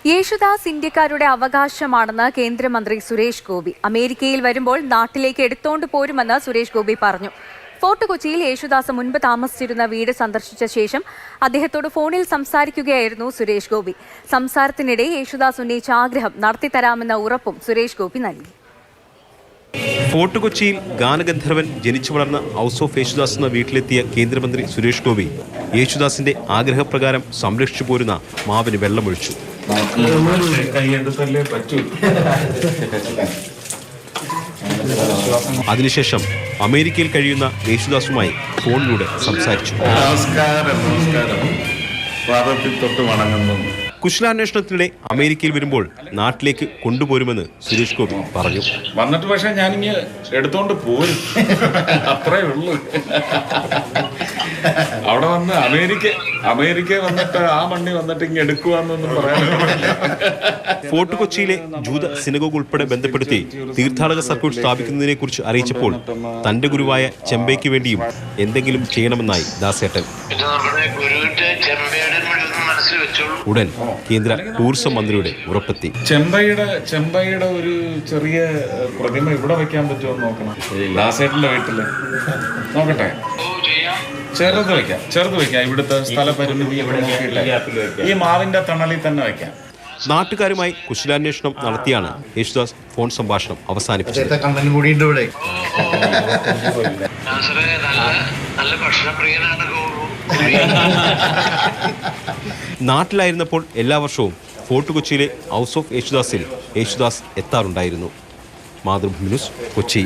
യേശുദാസ് ഇന്ത്യക്കാരുടെ അവകാശമാണെന്ന് കേന്ദ്രമന്ത്രി സുരേഷ് ഗോപി. അമേരിക്കയിൽ വരുമ്പോൾ നാട്ടിലേക്ക് എടുത്തോണ്ട് പോരുമെന്ന് സുരേഷ് ഗോപി പറഞ്ഞു. ഫോർട്ട് കൊച്ചിയിൽ യേശുദാസ് മുൻപ് താമസിച്ചിരുന്ന വീട് സന്ദർശിച്ച ശേഷം അദ്ദേഹത്തോട് ഫോണിൽ സംസാരിക്കുകയായിരുന്നു സുരേഷ് ഗോപി. സംസാരത്തിനിടെ യേശുദാസ് ഉന്നയിച്ച ആഗ്രഹം നടത്തിത്തരാമെന്ന ഉറപ്പും സുരേഷ് ഗോപി നൽകി. ഫോർട്ട് കൊച്ചിയിൽ ഗാനഗന്ധർവൻ ജനിച്ചു വളർന്ന ഹൗസ് ഓഫ് യേശുദാസ് എന്ന വീട്ടിലെത്തിയ കേന്ദ്രമന്ത്രി സുരേഷ് ഗോപി യേശുദാസിന്റെ ആഗ്രഹപ്രകാരം സംരക്ഷിച്ചു പോരുന്ന മാവിന് വെള്ളമൊഴിച്ചു. അതിനുശേഷം അമേരിക്കയിൽ കഴിയുന്ന യേശുദാസുമായി ഫോണിലൂടെ സംസാരിച്ചു. കുശലാന്വേഷണത്തിനിടെ അമേരിക്കയിൽ വരുമ്പോൾ നാട്ടിലേക്ക് കൊണ്ടുപോരുമെന്ന് സുരേഷ് ഗോപി പറഞ്ഞു. വന്നിട്ട് പക്ഷെ ഞാനിങ്ങ് എടുത്തോണ്ട് പോരും, അത്രേ ഉള്ളൂ. അവിടെ വന്ന് അമേരിക്ക വന്നിട്ട് ആ മണ്ണി വന്നിട്ട് ഇങ്ങ് എടുക്കുവാന്നൊന്നും പറയാൻ. ഫോർട്ട് കൊച്ചിയിലെ ജൂത സിനഗോഗ് ഉൾപ്പെടെ ബന്ധപ്പെടുത്തി തീർത്ഥാടക സർക്യൂട്ട് സ്ഥാപിക്കുന്നതിനെ കുറിച്ച് അറിയിച്ചപ്പോൾ തന്റെ ഗുരുവായ ചെമ്പയ്ക്ക് വേണ്ടിയും എന്തെങ്കിലും ചെയ്യണമെന്നായി ദാസേട്ടൻ. ഉടൻ കേന്ദ്ര ടൂറിസം മന്ത്രിയുടെ ഉറപ്പെത്തി. ചെമ്പയുടെ ഒരു ചെറിയ പ്രതിമ ഇവിടെ വെക്കാൻ പറ്റുമോ നോക്കണം. ദാസേട്ടന്റെ വീട്ടില് നോക്കട്ടെ, ചെറുത് വെക്കാം. ഇവിടുത്തെ സ്ഥലപരിമിതി ഇവിടെ നോക്കിയിട്ട് ഈ മാവിന്റെ തണലിൽ തന്നെ വെക്കാം. നാട്ടുകാരുമായി കുശലാന്വേഷണം നടത്തിയാണ് യേശുദാസ് ഫോൺ സംഭാഷണം അവസാനിപ്പിച്ചത്. നാട്ടിലായിരുന്നപ്പോൾ എല്ലാ വർഷവും ഫോർട്ട് കൊച്ചിയിലെ ഹൗസ് ഓഫ് യേശുദാസിൽ യേശുദാസ് എത്താറുണ്ടായിരുന്നു. മാതൃഭൂമി ന്യൂസ്, കൊച്ചി.